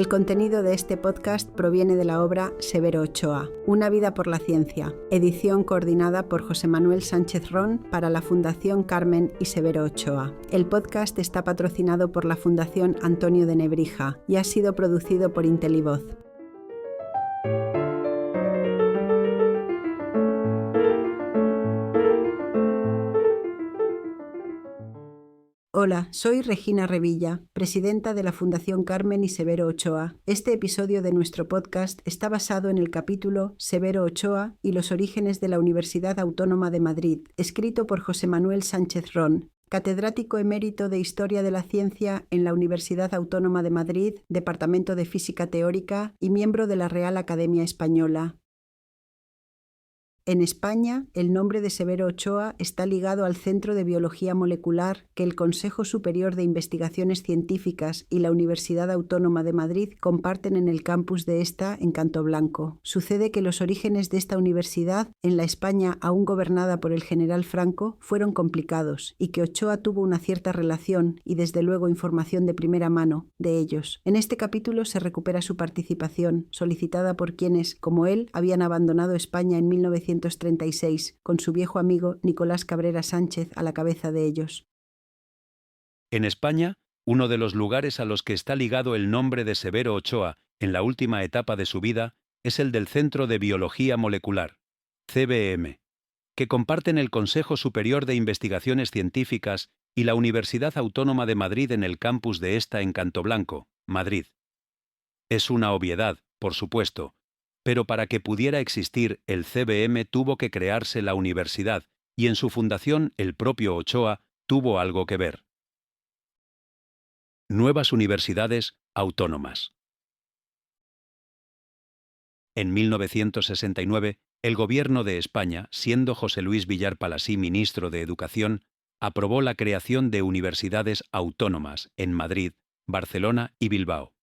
El contenido de este podcast proviene de la obra Severo Ochoa, Una vida por la ciencia, edición coordinada por José Manuel Sánchez Ron para la Fundación Carmen y Severo Ochoa. El podcast está patrocinado por la Fundación Antonio de Nebrija y ha sido producido por Intelivoz. Hola, soy Regina Revilla, presidenta de la Fundación Carmen y Severo Ochoa. Este episodio de nuestro podcast está basado en el capítulo Severo Ochoa y los orígenes de la Universidad Autónoma de Madrid, escrito por José Manuel Sánchez Ron, catedrático emérito de Historia de la Ciencia en la Universidad Autónoma de Madrid, Departamento de Física Teórica y miembro de la Real Academia Española. En España, el nombre de Severo Ochoa está ligado al Centro de Biología Molecular que el Consejo Superior de Investigaciones Científicas y la Universidad Autónoma de Madrid comparten en el campus de esta en Cantoblanco. Sucede que los orígenes de esta universidad, en la España aún gobernada por el general Franco, fueron complicados y que Ochoa tuvo una cierta relación y desde luego información de primera mano de ellos. En este capítulo se recupera su participación, solicitada por quienes, como él, habían abandonado España en 1936, con su viejo amigo Nicolás Cabrera Sánchez a la cabeza de ellos. En España, uno de los lugares a los que está ligado el nombre de Severo Ochoa en la última etapa de su vida es el del Centro de Biología Molecular, CBM, que comparten el Consejo Superior de Investigaciones Científicas y la Universidad Autónoma de Madrid en el campus de esta en Cantoblanco, Madrid. Es una obviedad, por supuesto, pero para que pudiera existir el CBM tuvo que crearse la universidad, y en su fundación el propio Ochoa tuvo algo que ver. Nuevas universidades autónomas. En 1969, el Gobierno de España, siendo José Luis Villar Palasí ministro de Educación, aprobó la creación de universidades autónomas en Madrid, Barcelona y Bilbao.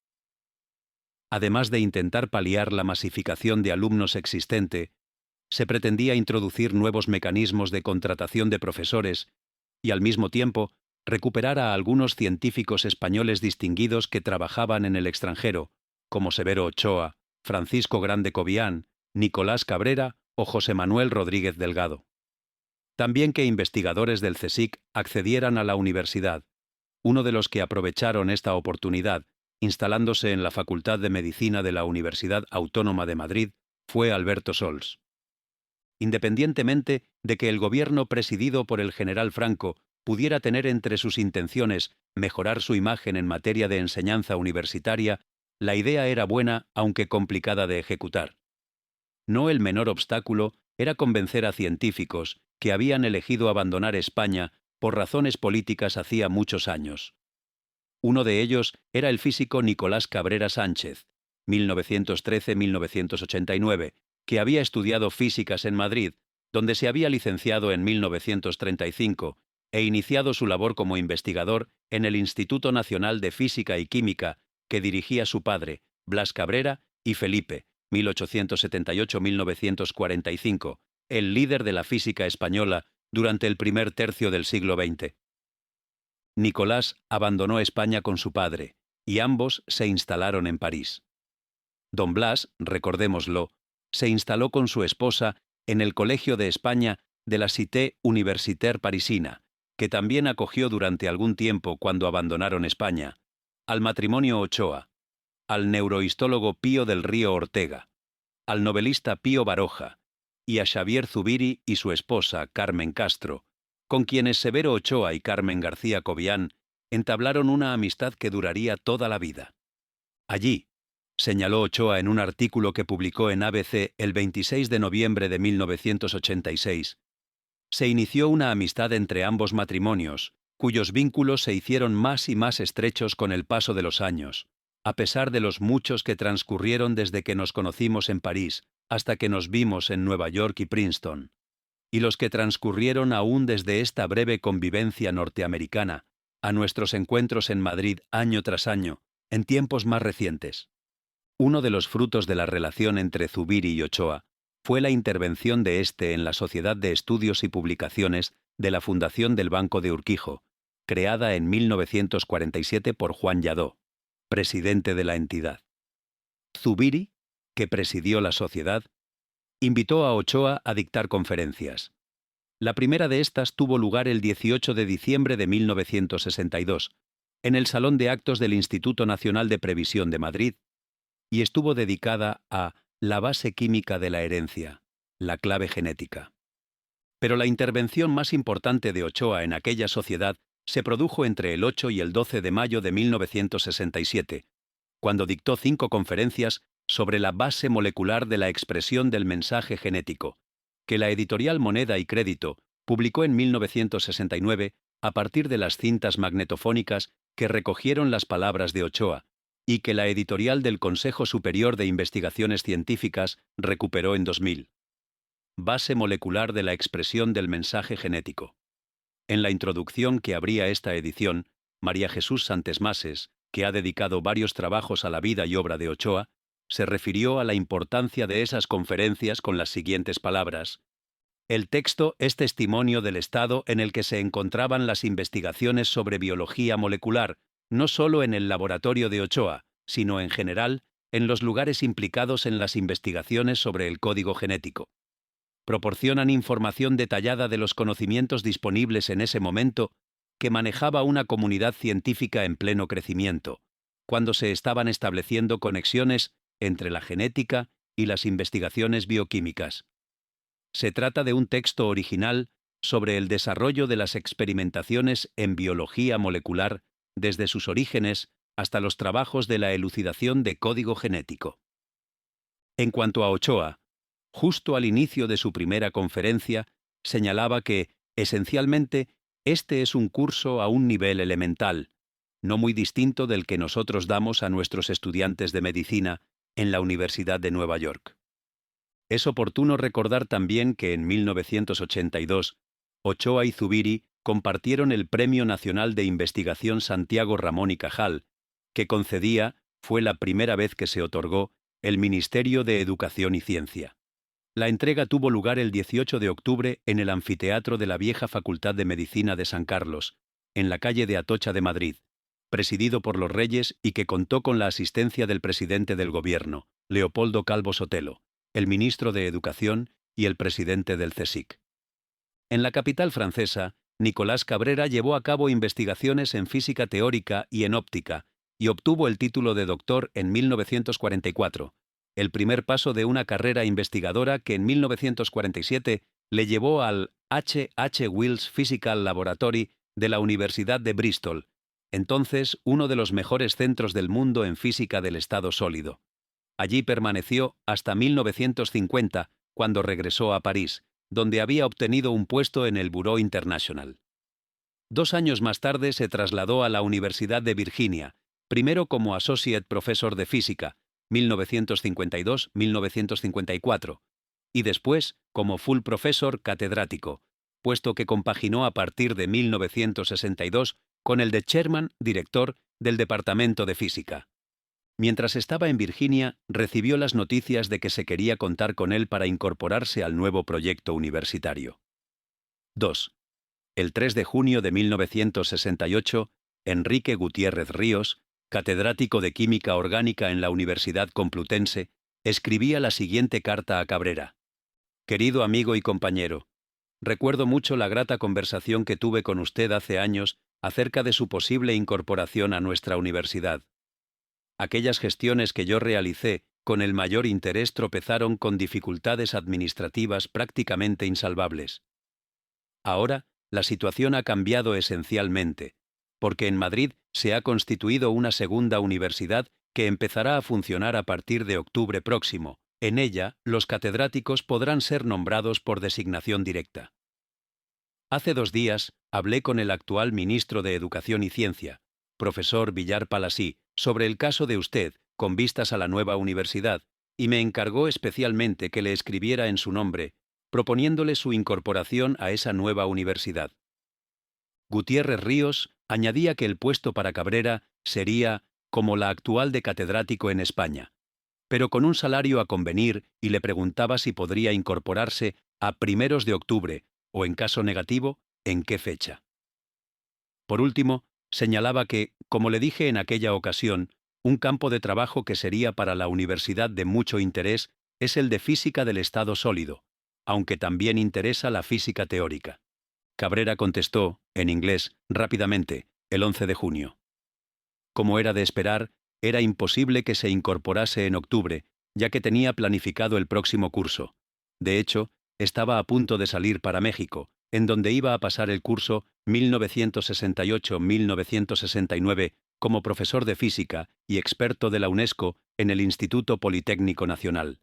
Además de intentar paliar la masificación de alumnos existente, se pretendía introducir nuevos mecanismos de contratación de profesores y, al mismo tiempo, recuperar a algunos científicos españoles distinguidos que trabajaban en el extranjero, como Severo Ochoa, Francisco Grande Cobián, Nicolás Cabrera o José Manuel Rodríguez Delgado. También que investigadores del CSIC accedieran a la universidad. Uno de los que aprovecharon esta oportunidad, instalándose en la Facultad de Medicina de la Universidad Autónoma de Madrid, fue Alberto Sols. Independientemente de que el gobierno presidido por el general Franco pudiera tener entre sus intenciones mejorar su imagen en materia de enseñanza universitaria, la idea era buena aunque complicada de ejecutar. No el menor obstáculo era convencer a científicos que habían elegido abandonar España por razones políticas hacía muchos años. Uno de ellos era el físico Nicolás Cabrera Sánchez, 1913-1989, que había estudiado físicas en Madrid, donde se había licenciado en 1935 e iniciado su labor como investigador en el Instituto Nacional de Física y Química, que dirigía su padre, Blas Cabrera y Felipe, 1878-1945, el líder de la física española durante el primer tercio del siglo XX. Nicolás abandonó España con su padre, y ambos se instalaron en París. Don Blas, recordémoslo, se instaló con su esposa en el Colegio de España de la Cité Universitaire Parisina, que también acogió durante algún tiempo cuando abandonaron España, al matrimonio Ochoa, al neurohistólogo Pío del Río Ortega, al novelista Pío Baroja, y a Xavier Zubiri y su esposa Carmen Castro, con quienes Severo Ochoa y Carmen García Cobián entablaron una amistad que duraría toda la vida. Allí, señaló Ochoa en un artículo que publicó en ABC el 26 de noviembre de 1986, se inició una amistad entre ambos matrimonios, cuyos vínculos se hicieron más y más estrechos con el paso de los años, a pesar de los muchos que transcurrieron desde que nos conocimos en París hasta que nos vimos en Nueva York y Princeton, y los que transcurrieron aún desde esta breve convivencia norteamericana a nuestros encuentros en Madrid año tras año, en tiempos más recientes. Uno de los frutos de la relación entre Zubiri y Ochoa fue la intervención de éste en la Sociedad de Estudios y Publicaciones de la Fundación del Banco de Urquijo, creada en 1947 por Juan Lladó, presidente de la entidad. Zubiri, que presidió la sociedad, invitó a Ochoa a dictar conferencias. La primera de estas tuvo lugar el 18 de diciembre de 1962, en el Salón de Actos del Instituto Nacional de Previsión de Madrid, y estuvo dedicada a la base química de la herencia, la clave genética. Pero la intervención más importante de Ochoa en aquella sociedad se produjo entre el 8 y el 12 de mayo de 1967, cuando dictó 5 conferencias sobre la base molecular de la expresión del mensaje genético, que la editorial Moneda y Crédito publicó en 1969 a partir de las cintas magnetofónicas que recogieron las palabras de Ochoa, y que la editorial del Consejo Superior de Investigaciones Científicas recuperó en 2000. Base molecular de la expresión del mensaje genético. En la introducción que abría esta edición, María Jesús Santesmases, que ha dedicado varios trabajos a la vida y obra de Ochoa, se refirió a la importancia de esas conferencias con las siguientes palabras: el texto es testimonio del estado en el que se encontraban las investigaciones sobre biología molecular, no solo en el laboratorio de Ochoa, sino en general en los lugares implicados en las investigaciones sobre el código genético. Proporcionan información detallada de los conocimientos disponibles en ese momento que manejaba una comunidad científica en pleno crecimiento, cuando se estaban estableciendo conexiones entre la genética y las investigaciones bioquímicas. Se trata de un texto original sobre el desarrollo de las experimentaciones en biología molecular desde sus orígenes hasta los trabajos de la elucidación de código genético. En cuanto a Ochoa, justo al inicio de su primera conferencia, señalaba que, esencialmente, este es un curso a un nivel elemental, no muy distinto del que nosotros damos a nuestros estudiantes de medicina en la Universidad de Nueva York. Es oportuno recordar también que en 1982, Ochoa y Zubiri compartieron el Premio Nacional de Investigación Santiago Ramón y Cajal, que fue la primera vez que se otorgó, el Ministerio de Educación y Ciencia. La entrega tuvo lugar el 18 de octubre en el anfiteatro de la vieja Facultad de Medicina de San Carlos, en la calle de Atocha de Madrid, presidido por los Reyes y que contó con la asistencia del presidente del Gobierno, Leopoldo Calvo Sotelo, el ministro de Educación y el presidente del CSIC. En la capital francesa, Nicolás Cabrera llevó a cabo investigaciones en física teórica y en óptica, y obtuvo el título de doctor en 1944, el primer paso de una carrera investigadora que en 1947 le llevó al H. H. Wills Physical Laboratory de la Universidad de Bristol, entonces uno de los mejores centros del mundo en física del estado sólido. Allí permaneció hasta 1950, cuando regresó a París, donde había obtenido un puesto en el Bureau International. 2 años más tarde se trasladó a la Universidad de Virginia, primero como Associate Professor de Física, 1952-1954, y después como Full Professor catedrático, puesto que compaginó a partir de 1962 con el de Chairman, director del Departamento de Física. Mientras estaba en Virginia, recibió las noticias de que se quería contar con él para incorporarse al nuevo proyecto universitario. 2. El 3 de junio de 1968, Enrique Gutiérrez Ríos, catedrático de Química Orgánica en la Universidad Complutense, escribía la siguiente carta a Cabrera. Querido amigo y compañero, recuerdo mucho la grata conversación que tuve con usted hace años acerca de su posible incorporación a nuestra universidad. Aquellas gestiones que yo realicé con el mayor interés tropezaron con dificultades administrativas prácticamente insalvables. Ahora, la situación ha cambiado esencialmente, porque en Madrid se ha constituido una segunda universidad que empezará a funcionar a partir de octubre próximo. En ella, los catedráticos podrán ser nombrados por designación directa. Hace 2 días, hablé con el actual ministro de Educación y Ciencia, profesor Villar Palasí, sobre el caso de usted, con vistas a la nueva universidad, y me encargó especialmente que le escribiera en su nombre, proponiéndole su incorporación a esa nueva universidad. Gutiérrez Ríos añadía que el puesto para Cabrera sería como la actual de catedrático en España, pero con un salario a convenir, y le preguntaba si podría incorporarse a primeros de octubre, o en caso negativo, en qué fecha. Por último, señalaba que, como le dije en aquella ocasión, un campo de trabajo que sería para la universidad de mucho interés es el de física del estado sólido, aunque también interesa la física teórica. Cabrera contestó, en inglés, rápidamente, el 11 de junio. Como era de esperar, era imposible que se incorporase en octubre, ya que tenía planificado el próximo curso. De hecho, estaba a punto de salir para México, en donde iba a pasar el curso 1968-1969 como profesor de física y experto de la UNESCO en el Instituto Politécnico Nacional.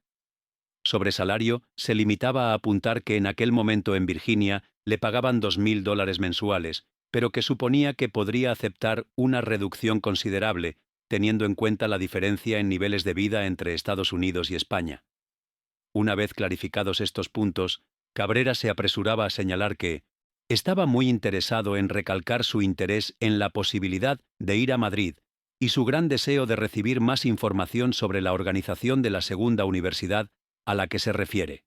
Sobre salario, se limitaba a apuntar que en aquel momento en Virginia le pagaban $2.000 mensuales, pero que suponía que podría aceptar una reducción considerable, teniendo en cuenta la diferencia en niveles de vida entre Estados Unidos y España. Una vez clarificados estos puntos, Cabrera se apresuraba a señalar que estaba muy interesado en recalcar su interés en la posibilidad de ir a Madrid y su gran deseo de recibir más información sobre la organización de la segunda universidad a la que se refiere.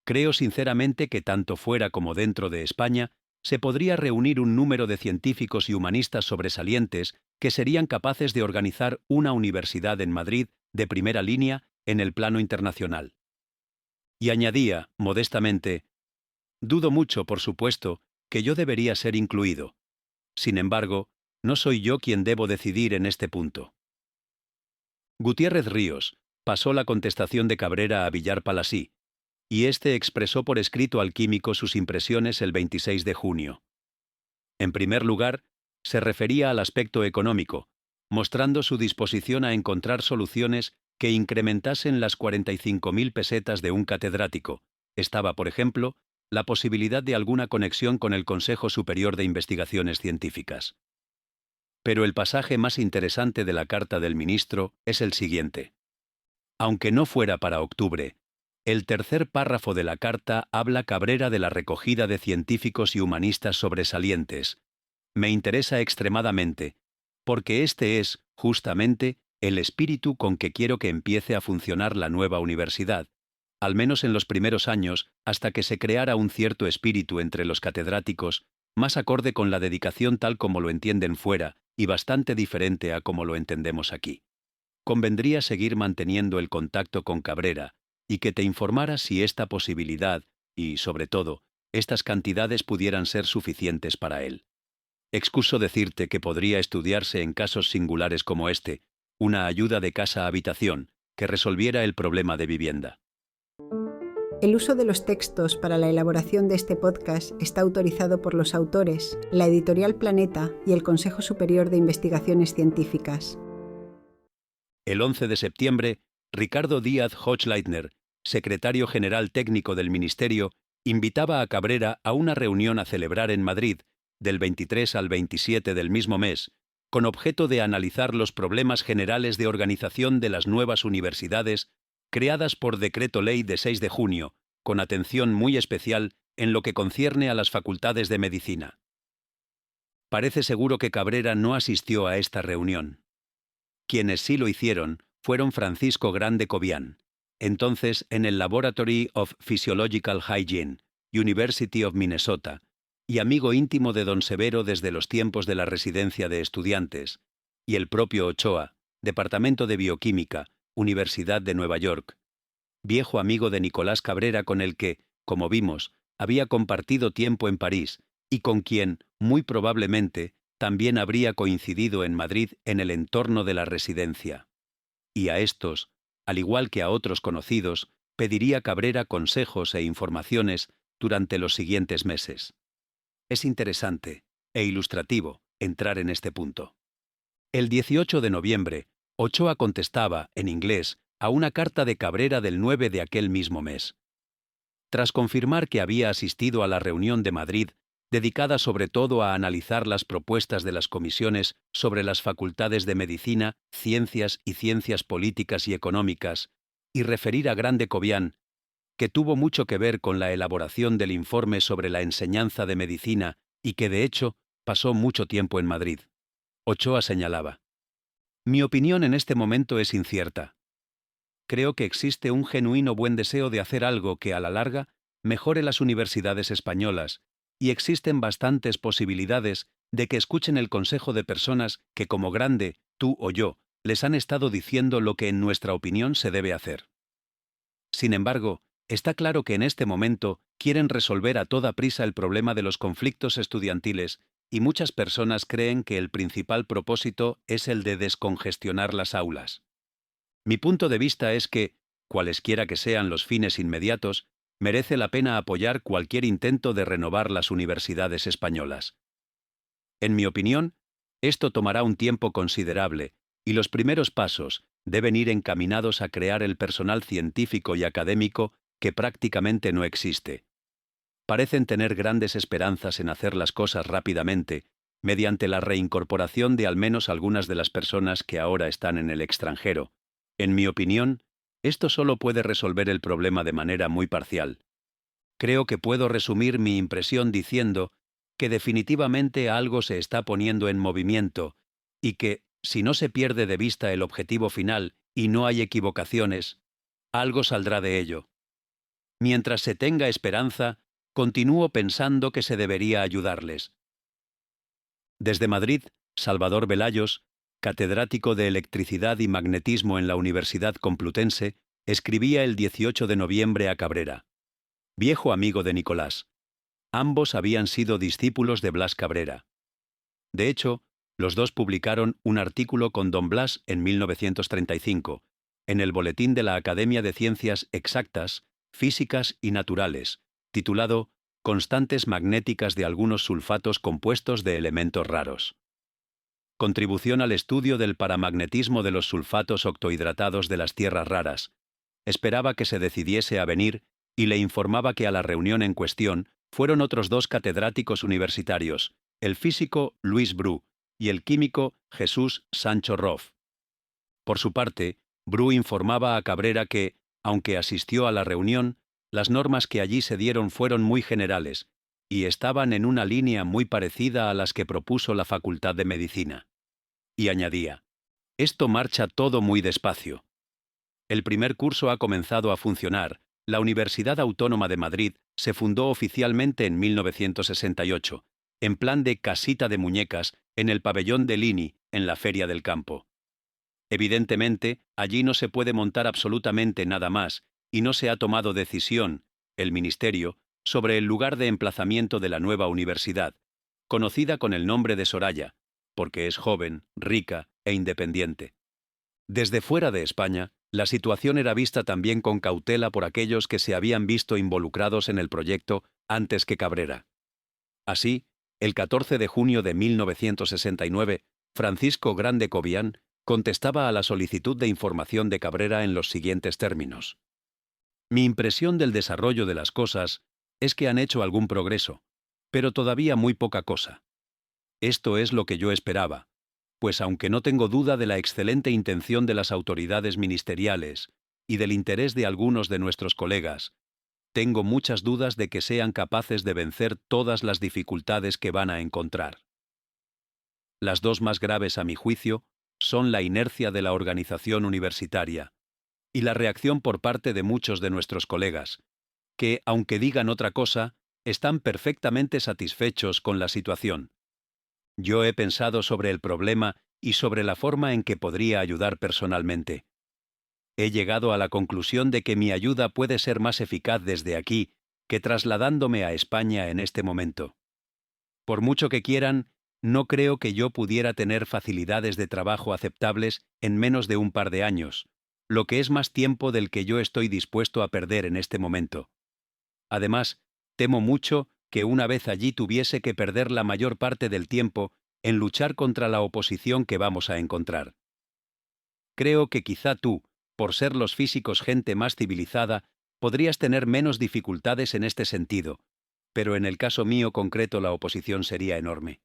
Creo sinceramente que tanto fuera como dentro de España se podría reunir un número de científicos y humanistas sobresalientes que serían capaces de organizar una universidad en Madrid de primera línea en el plano internacional. Y añadía, modestamente, dudo mucho, por supuesto, que yo debería ser incluido. Sin embargo, no soy yo quien debo decidir en este punto. Gutiérrez Ríos pasó la contestación de Cabrera a Villar Palasí, y éste expresó por escrito al químico sus impresiones el 26 de junio. En primer lugar, se refería al aspecto económico, mostrando su disposición a encontrar soluciones que incrementasen las 45.000 pesetas de un catedrático. Estaba, por ejemplo, la posibilidad de alguna conexión con el Consejo Superior de Investigaciones Científicas. Pero el pasaje más interesante de la carta del ministro es el siguiente. Aunque no fuera para octubre, el tercer párrafo de la carta habla Cabrera de la recogida de científicos y humanistas sobresalientes. Me interesa extremadamente, porque este es, justamente, el espíritu con que quiero que empiece a funcionar la nueva universidad, al menos en los primeros años, hasta que se creara un cierto espíritu entre los catedráticos, más acorde con la dedicación tal como lo entienden fuera y bastante diferente a como lo entendemos aquí. Convendría seguir manteniendo el contacto con Cabrera y que te informara si esta posibilidad y, sobre todo, estas cantidades pudieran ser suficientes para él. Excuso decirte que podría estudiarse en casos singulares como este, una ayuda de casa-habitación que resolviera el problema de vivienda. El uso de los textos para la elaboración de este podcast está autorizado por los autores, la editorial Planeta y el Consejo Superior de Investigaciones Científicas. El 11 de septiembre, Ricardo Díaz Hochleitner, secretario general técnico del Ministerio, invitaba a Cabrera a una reunión a celebrar en Madrid, del 23 al 27 del mismo mes, con objeto de analizar los problemas generales de organización de las nuevas universidades creadas por Decreto Ley de 6 de junio, con atención muy especial en lo que concierne a las facultades de medicina. Parece seguro que Cabrera no asistió a esta reunión. Quienes sí lo hicieron fueron Francisco Grande Cobian, entonces en el Laboratory of Physiological Hygiene, University of Minnesota, y amigo íntimo de don Severo desde los tiempos de la residencia de estudiantes, y el propio Ochoa, Departamento de Bioquímica, Universidad de Nueva York, viejo amigo de Nicolás Cabrera con el que, como vimos, había compartido tiempo en París, y con quien, muy probablemente, también habría coincidido en Madrid en el entorno de la residencia. Y a estos, al igual que a otros conocidos, pediría Cabrera consejos e informaciones durante los siguientes meses. Es interesante e ilustrativo entrar en este punto. El 18 de noviembre, Ochoa contestaba, en inglés, a una carta de Cabrera del 9 de aquel mismo mes. Tras confirmar que había asistido a la reunión de Madrid, dedicada sobre todo a analizar las propuestas de las comisiones sobre las facultades de Medicina, Ciencias y Ciencias Políticas y Económicas, y referir a Grande Cobian, que tuvo mucho que ver con la elaboración del informe sobre la enseñanza de medicina y que, de hecho, pasó mucho tiempo en Madrid. Ochoa señalaba: mi opinión en este momento es incierta. Creo que existe un genuino buen deseo de hacer algo que, a la larga, mejore las universidades españolas, y existen bastantes posibilidades de que escuchen el consejo de personas que, como Grande, tú o yo, les han estado diciendo lo que en nuestra opinión se debe hacer. Sin embargo, está claro que en este momento quieren resolver a toda prisa el problema de los conflictos estudiantiles y muchas personas creen que el principal propósito es el de descongestionar las aulas. Mi punto de vista es que, cualesquiera que sean los fines inmediatos, merece la pena apoyar cualquier intento de renovar las universidades españolas. En mi opinión, esto tomará un tiempo considerable, y los primeros pasos deben ir encaminados a crear el personal científico y académico que prácticamente no existe. Parecen tener grandes esperanzas en hacer las cosas rápidamente, mediante la reincorporación de al menos algunas de las personas que ahora están en el extranjero. En mi opinión, esto solo puede resolver el problema de manera muy parcial. Creo que puedo resumir mi impresión diciendo que definitivamente algo se está poniendo en movimiento y que, si no se pierde de vista el objetivo final y no hay equivocaciones, algo saldrá de ello. Mientras se tenga esperanza, continúo pensando que se debería ayudarles. Desde Madrid, Salvador Velayos, catedrático de Electricidad y Magnetismo en la Universidad Complutense, escribía el 18 de noviembre a Cabrera. Viejo amigo de Nicolás. Ambos habían sido discípulos de Blas Cabrera. De hecho, los dos publicaron un artículo con don Blas en 1935, en el Boletín de la Academia de Ciencias Exactas, Físicas y Naturales, titulado Constantes magnéticas de algunos sulfatos compuestos de elementos raros. Contribución al estudio del paramagnetismo de los sulfatos octohidratados de las tierras raras. Esperaba que se decidiese a venir y le informaba que a la reunión en cuestión fueron otros dos catedráticos universitarios, el físico Luis Bru y el químico Jesús Sancho Roff. Por su parte, Bru informaba a Cabrera que, aunque asistió a la reunión, las normas que allí se dieron fueron muy generales y estaban en una línea muy parecida a las que propuso la Facultad de Medicina. Y añadía: esto marcha todo muy despacio. El primer curso ha comenzado a funcionar. La Universidad Autónoma de Madrid se fundó oficialmente en 1968, en plan de casita de muñecas, en el pabellón de Lini, en la Feria del Campo. Evidentemente, allí no se puede montar absolutamente nada más, y no se ha tomado decisión, el Ministerio, sobre el lugar de emplazamiento de la nueva universidad, conocida con el nombre de Soraya, porque es joven, rica e independiente. Desde fuera de España, la situación era vista también con cautela por aquellos que se habían visto involucrados en el proyecto antes que Cabrera. Así, el 14 de junio de 1969, Francisco Grande Cobian contestaba a la solicitud de información de Cabrera en los siguientes términos. Mi impresión del desarrollo de las cosas es que han hecho algún progreso, pero todavía muy poca cosa. Esto es lo que yo esperaba, pues aunque no tengo duda de la excelente intención de las autoridades ministeriales y del interés de algunos de nuestros colegas, tengo muchas dudas de que sean capaces de vencer todas las dificultades que van a encontrar. Las dos más graves, a mi juicio, son la inercia de la organización universitaria y la reacción por parte de muchos de nuestros colegas, que, aunque digan otra cosa, están perfectamente satisfechos con la situación. Yo he pensado sobre el problema y sobre la forma en que podría ayudar personalmente. He llegado a la conclusión de que mi ayuda puede ser más eficaz desde aquí que trasladándome a España en este momento. Por mucho que quieran, no creo que yo pudiera tener facilidades de trabajo aceptables en menos de un par de años, lo que es más tiempo del que yo estoy dispuesto a perder en este momento. Además, temo mucho que una vez allí tuviese que perder la mayor parte del tiempo en luchar contra la oposición que vamos a encontrar. Creo que quizá tú, por ser los físicos gente más civilizada, podrías tener menos dificultades en este sentido, pero en el caso mío concreto la oposición sería enorme.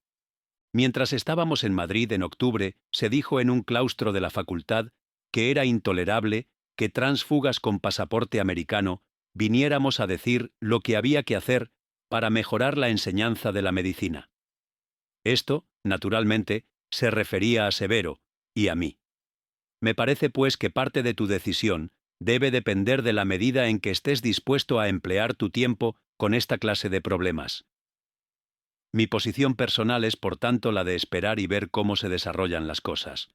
Mientras estábamos en Madrid en octubre, se dijo en un claustro de la facultad que era intolerable que tránsfugas con pasaporte americano viniéramos a decir lo que había que hacer para mejorar la enseñanza de la medicina. Esto, naturalmente, se refería a Severo y a mí. Me parece, pues, que parte de tu decisión debe depender de la medida en que estés dispuesto a emplear tu tiempo con esta clase de problemas. Mi posición personal es, por tanto, la de esperar y ver cómo se desarrollan las cosas.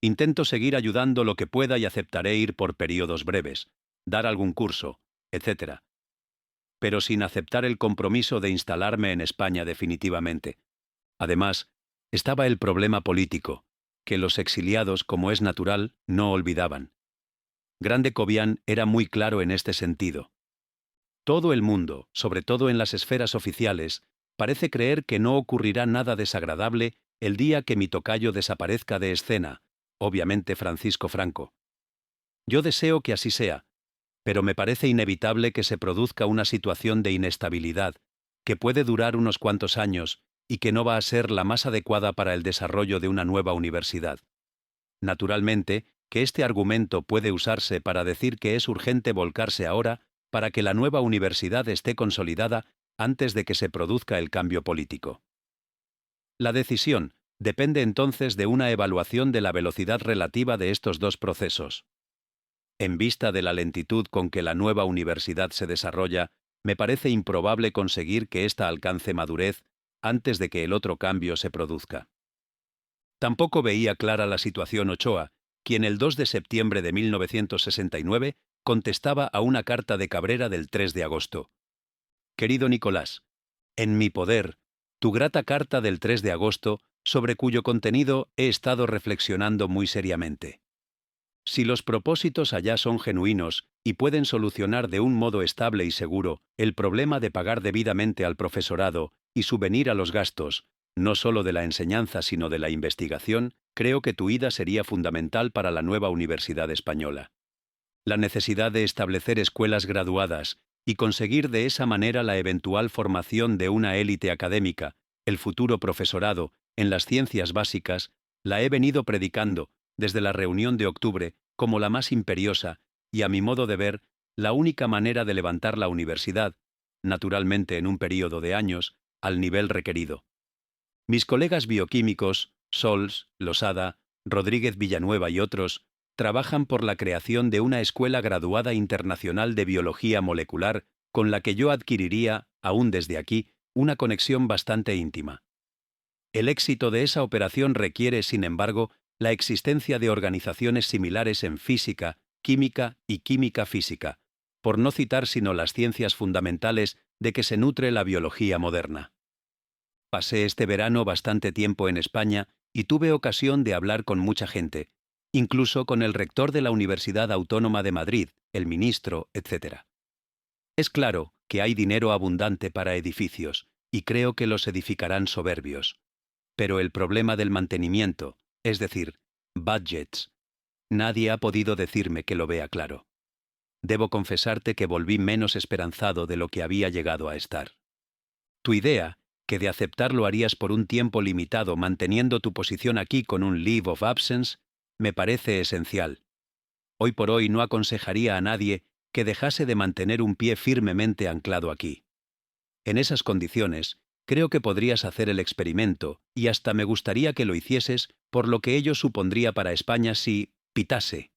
Intento seguir ayudando lo que pueda y aceptaré ir por periodos breves, dar algún curso, etc. Pero sin aceptar el compromiso de instalarme en España definitivamente. Además, estaba el problema político, que los exiliados, como es natural, no olvidaban. Grande Cobian era muy claro en este sentido. Todo el mundo, sobre todo en las esferas oficiales, parece creer que no ocurrirá nada desagradable el día que mi tocayo desaparezca de escena, obviamente Francisco Franco. Yo deseo que así sea, pero me parece inevitable que se produzca una situación de inestabilidad, que puede durar unos cuantos años y que no va a ser la más adecuada para el desarrollo de una nueva universidad. Naturalmente, que este argumento puede usarse para decir que es urgente volcarse ahora para que la nueva universidad esté consolidada antes de que se produzca el cambio político. La decisión depende entonces de una evaluación de la velocidad relativa de estos dos procesos. En vista de la lentitud con que la nueva universidad se desarrolla, me parece improbable conseguir que ésta alcance madurez antes de que el otro cambio se produzca. Tampoco veía clara la situación Ochoa, quien el 2 de septiembre de 1969 contestaba a una carta de Cabrera del 3 de agosto. Querido Nicolás, en mi poder, tu grata carta del 3 de agosto, sobre cuyo contenido he estado reflexionando muy seriamente. Si los propósitos allá son genuinos y pueden solucionar de un modo estable y seguro el problema de pagar debidamente al profesorado y subvenir a los gastos, no solo de la enseñanza sino de la investigación, creo que tu ida sería fundamental para la nueva Universidad Española. La necesidad de establecer escuelas graduadas y conseguir de esa manera la eventual formación de una élite académica, el futuro profesorado, en las ciencias básicas, la he venido predicando, desde la reunión de octubre, como la más imperiosa, y a mi modo de ver, la única manera de levantar la universidad, naturalmente en un período de años, al nivel requerido. Mis colegas bioquímicos, Sols, Losada, Rodríguez Villanueva y otros, trabajan por la creación de una escuela graduada internacional de biología molecular con la que yo adquiriría, aún desde aquí, una conexión bastante íntima. El éxito de esa operación requiere, sin embargo, la existencia de organizaciones similares en física, química y química física, por no citar sino las ciencias fundamentales de que se nutre la biología moderna. Pasé este verano bastante tiempo en España y tuve ocasión de hablar con mucha gente, incluso con el rector de la Universidad Autónoma de Madrid, el ministro, etc. Es claro que hay dinero abundante para edificios, y creo que los edificarán soberbios. Pero el problema del mantenimiento, es decir, budgets, nadie ha podido decirme que lo vea claro. Debo confesarte que volví menos esperanzado de lo que había llegado a estar. Tu idea, que de aceptarlo harías por un tiempo limitado manteniendo tu posición aquí con un leave of absence, me parece esencial. Hoy por hoy no aconsejaría a nadie que dejase de mantener un pie firmemente anclado aquí. En esas condiciones, creo que podrías hacer el experimento, y hasta me gustaría que lo hicieses por lo que ello supondría para España si pitase.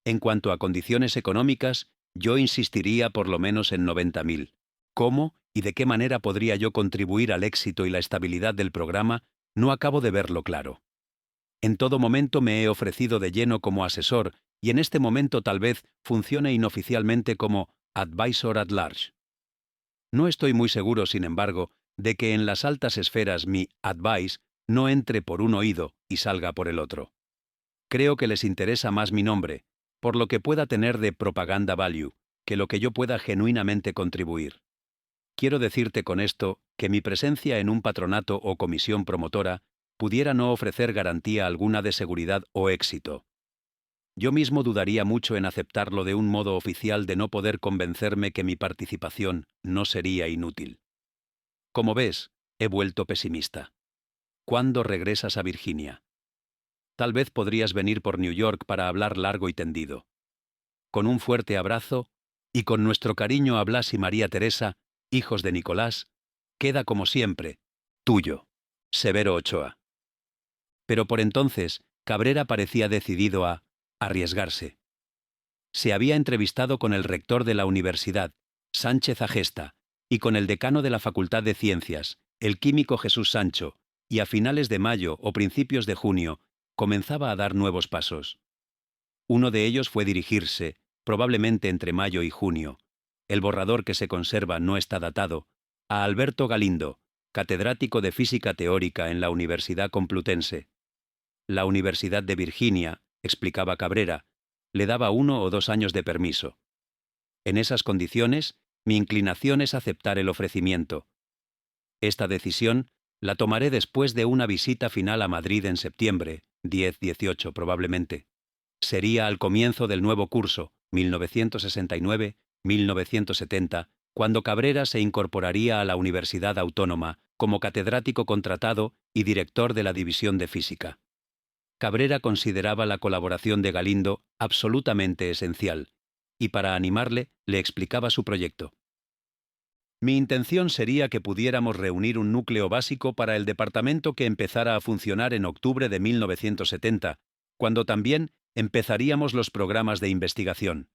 En cuanto a condiciones económicas, yo insistiría por lo menos en 90.000. ¿Cómo y de qué manera podría yo contribuir al éxito y la estabilidad del programa? No acabo de verlo claro. En todo momento me he ofrecido de lleno como asesor, y en este momento tal vez funcione inoficialmente como advisor at large. No estoy muy seguro, sin embargo, de que en las altas esferas mi advice no entre por un oído y salga por el otro. Creo que les interesa más mi nombre, por lo que pueda tener de propaganda value, que lo que yo pueda genuinamente contribuir. Quiero decirte con esto que mi presencia en un patronato o comisión promotora pudiera no ofrecer garantía alguna de seguridad o éxito. Yo mismo dudaría mucho en aceptarlo de un modo oficial de no poder convencerme que mi participación no sería inútil. Como ves, he vuelto pesimista. ¿Cuándo regresas a Virginia? Tal vez podrías venir por New York para hablar largo y tendido. Con un fuerte abrazo, y con nuestro cariño a Blas y María Teresa, hijos de Nicolás, queda como siempre, tuyo, Severo Ochoa. Pero por entonces, Cabrera parecía decidido a arriesgarse. Se había entrevistado con el rector de la universidad, Sánchez Agesta, y con el decano de la Facultad de Ciencias, el químico Jesús Sancho, y a finales de mayo o principios de junio, comenzaba a dar nuevos pasos. Uno de ellos fue dirigirse, probablemente entre mayo y junio, el borrador que se conserva no está datado, a Alberto Galindo, catedrático de Física Teórica en la Universidad Complutense. La Universidad de Virginia, explicaba Cabrera, le daba 1 o 2 años de permiso. En esas condiciones, mi inclinación es aceptar el ofrecimiento. Esta decisión la tomaré después de una visita final a Madrid en septiembre, 10-18 probablemente. Sería al comienzo del nuevo curso, 1969-1970, cuando Cabrera se incorporaría a la Universidad Autónoma como catedrático contratado y director de la División de Física. Cabrera consideraba la colaboración de Galindo absolutamente esencial, y para animarle le explicaba su proyecto. Mi intención sería que pudiéramos reunir un núcleo básico para el departamento que empezara a funcionar en octubre de 1970, cuando también empezaríamos los programas de investigación.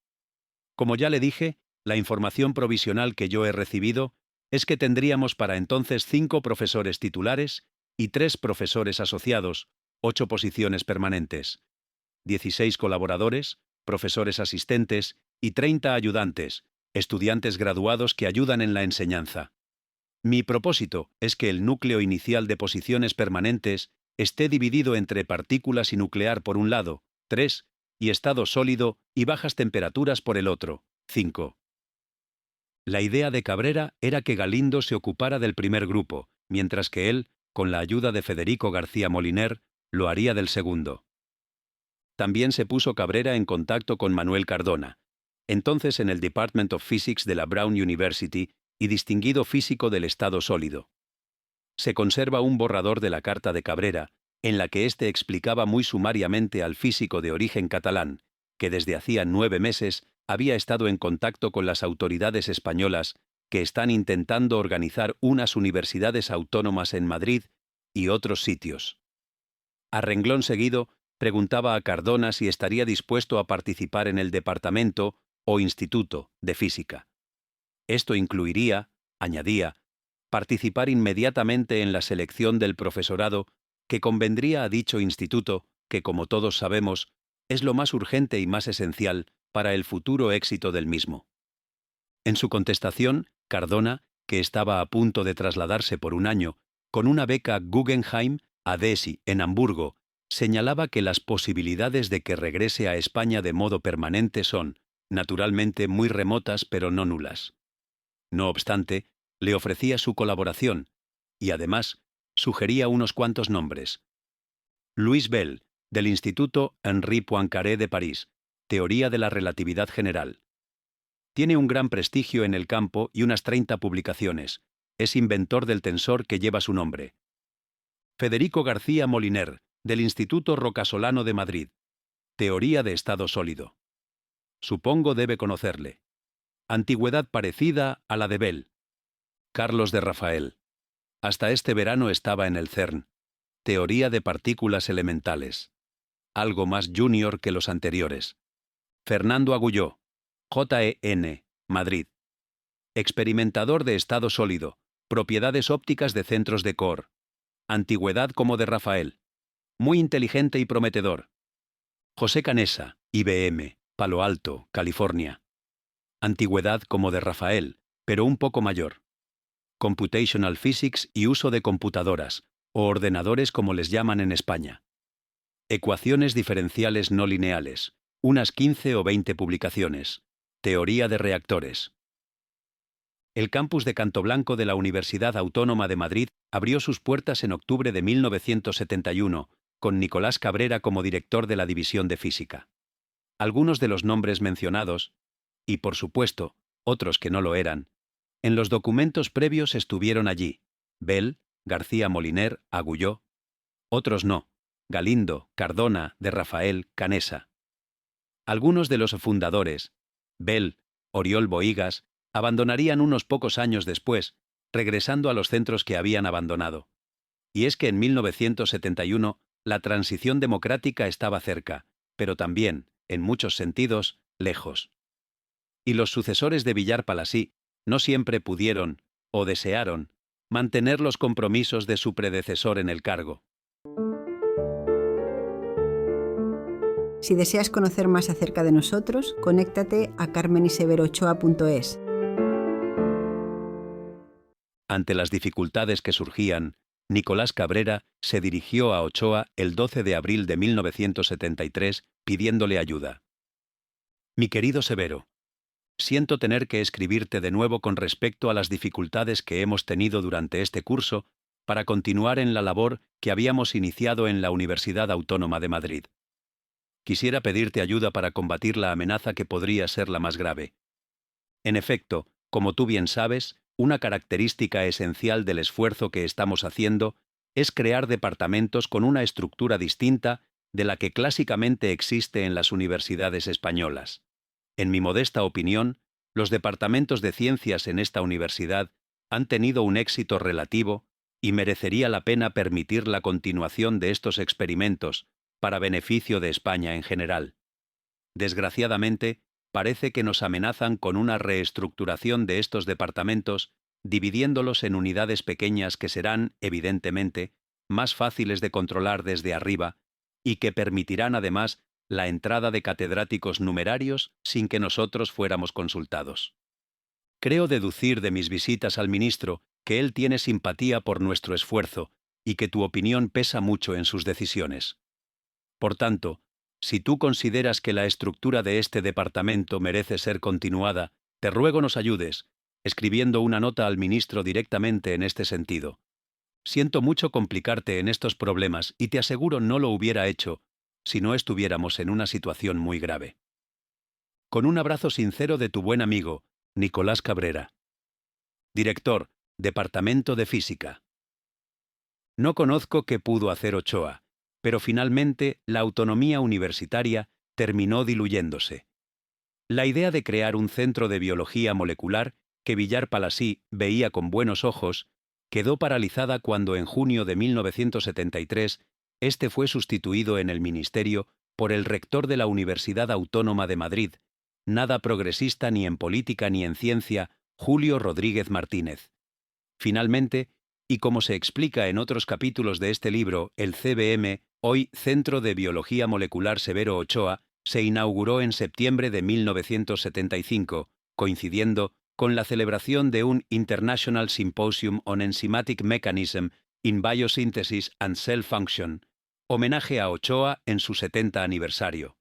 Como ya le dije, la información provisional que yo he recibido es que tendríamos para entonces 5 profesores titulares y 3 profesores asociados, 8 posiciones permanentes, 16 colaboradores, profesores asistentes y 30 ayudantes, estudiantes graduados que ayudan en la enseñanza. Mi propósito es que el núcleo inicial de posiciones permanentes esté dividido entre partículas y nuclear por un lado, 3, y estado sólido y bajas temperaturas por el otro, 5. La idea de Cabrera era que Galindo se ocupara del primer grupo, mientras que él, con la ayuda de Federico García Moliner, lo haría del segundo. También se puso Cabrera en contacto con Manuel Cardona, entonces en el Department of Physics de la Brown University y distinguido físico del estado sólido. Se conserva un borrador de la carta de Cabrera, en la que éste explicaba muy sumariamente al físico de origen catalán, que desde hacía 9 meses había estado en contacto con las autoridades españolas que están intentando organizar unas universidades autónomas en Madrid y otros sitios. A renglón seguido, preguntaba a Cardona si estaría dispuesto a participar en el departamento o instituto de física. Esto incluiría, añadía, participar inmediatamente en la selección del profesorado que convendría a dicho instituto, que como todos sabemos, es lo más urgente y más esencial para el futuro éxito del mismo. En su contestación, Cardona, que estaba a punto de trasladarse por un año, con una beca Guggenheim a Desi en Hamburgo, señalaba que las posibilidades de que regrese a España de modo permanente son, naturalmente, muy remotas pero no nulas. No obstante, le ofrecía su colaboración, y además, sugería unos cuantos nombres. Louis Bell, del Instituto Henri Poincaré de París, Teoría de la Relatividad General. Tiene un gran prestigio en el campo y unas 30 publicaciones. Es inventor del tensor que lleva su nombre. Federico García Moliner, del Instituto Rocasolano de Madrid. Teoría de estado sólido. Supongo debe conocerle. Antigüedad parecida a la de Bell. Carlos de Rafael. Hasta este verano estaba en el CERN. Teoría de partículas elementales. Algo más junior que los anteriores. Fernando Agulló. JEN, Madrid. Experimentador de estado sólido. Propiedades ópticas de centros de Core. Antigüedad como de Rafael. Muy inteligente y prometedor. José Canesa, IBM, Palo Alto, California. Antigüedad como de Rafael, pero un poco mayor. Computational Physics y uso de computadoras, o ordenadores como les llaman en España. Ecuaciones diferenciales no lineales, unas 15 o 20 publicaciones. Teoría de reactores. El campus de Cantoblanco de la Universidad Autónoma de Madrid abrió sus puertas en octubre de 1971, con Nicolás Cabrera como director de la División de Física. Algunos de los nombres mencionados, y por supuesto, otros que no lo eran, en los documentos previos estuvieron allí: Bell, García Moliner, Agulló. Otros no: Galindo, Cardona, de Rafael, Canesa. Algunos de los fundadores, Bell, Oriol Bohigas, abandonarían unos pocos años después, regresando a los centros que habían abandonado. Y es que en 1971 la transición democrática estaba cerca, pero también, en muchos sentidos, lejos. Y los sucesores de Villar Palasí no siempre pudieron, o desearon, mantener los compromisos de su predecesor en el cargo. Si deseas conocer más acerca de nosotros, conéctate a carmeniseveroochoa.es. Ante las dificultades que surgían, Nicolás Cabrera se dirigió a Ochoa el 12 de abril de 1973 pidiéndole ayuda. Mi querido Severo, siento tener que escribirte de nuevo con respecto a las dificultades que hemos tenido durante este curso para continuar en la labor que habíamos iniciado en la Universidad Autónoma de Madrid. Quisiera pedirte ayuda para combatir la amenaza que podría ser la más grave. En efecto, como tú bien sabes, una característica esencial del esfuerzo que estamos haciendo es crear departamentos con una estructura distinta de la que clásicamente existe en las universidades españolas. En mi modesta opinión, los departamentos de ciencias en esta universidad han tenido un éxito relativo y merecería la pena permitir la continuación de estos experimentos para beneficio de España en general. Desgraciadamente, parece que nos amenazan con una reestructuración de estos departamentos, dividiéndolos en unidades pequeñas que serán, evidentemente, más fáciles de controlar desde arriba y que permitirán además la entrada de catedráticos numerarios sin que nosotros fuéramos consultados. Creo deducir de mis visitas al ministro que él tiene simpatía por nuestro esfuerzo y que tu opinión pesa mucho en sus decisiones. Por tanto, si tú consideras que la estructura de este departamento merece ser continuada, te ruego nos ayudes, escribiendo una nota al ministro directamente en este sentido. Siento mucho complicarte en estos problemas y te aseguro no lo hubiera hecho si no estuviéramos en una situación muy grave. Con un abrazo sincero de tu buen amigo, Nicolás Cabrera. Director, Departamento de Física. No conozco qué pudo hacer Ochoa, pero finalmente la autonomía universitaria terminó diluyéndose. La idea de crear un centro de biología molecular que Villar Palasí veía con buenos ojos quedó paralizada cuando en junio de 1973 este fue sustituido en el ministerio por el rector de la Universidad Autónoma de Madrid, nada progresista ni en política ni en ciencia, Julio Rodríguez Martínez. Finalmente, y como se explica en otros capítulos de este libro, el CBM, hoy Centro de Biología Molecular Severo Ochoa, se inauguró en septiembre de 1975, coincidiendo con la celebración de un International Symposium on Enzymatic Mechanism in Biosynthesis and Cell Function, homenaje a Ochoa en su 70 aniversario.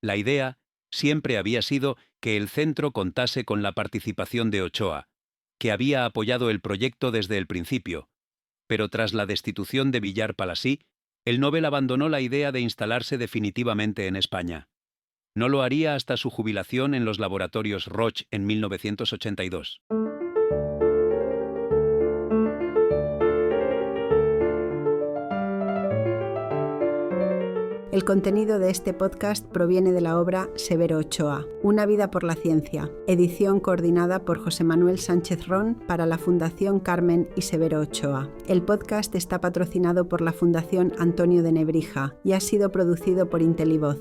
La idea siempre había sido que el centro contase con la participación de Ochoa, que había apoyado el proyecto desde el principio, pero tras la destitución de Villar Palasí, el Nobel abandonó la idea de instalarse definitivamente en España. No lo haría hasta su jubilación en los laboratorios Roche en 1982. El contenido de este podcast proviene de la obra Severo Ochoa, Una vida por la ciencia, edición coordinada por José Manuel Sánchez Ron para la Fundación Carmen y Severo Ochoa. El podcast está patrocinado por la Fundación Antonio de Nebrija y ha sido producido por Intelivoz.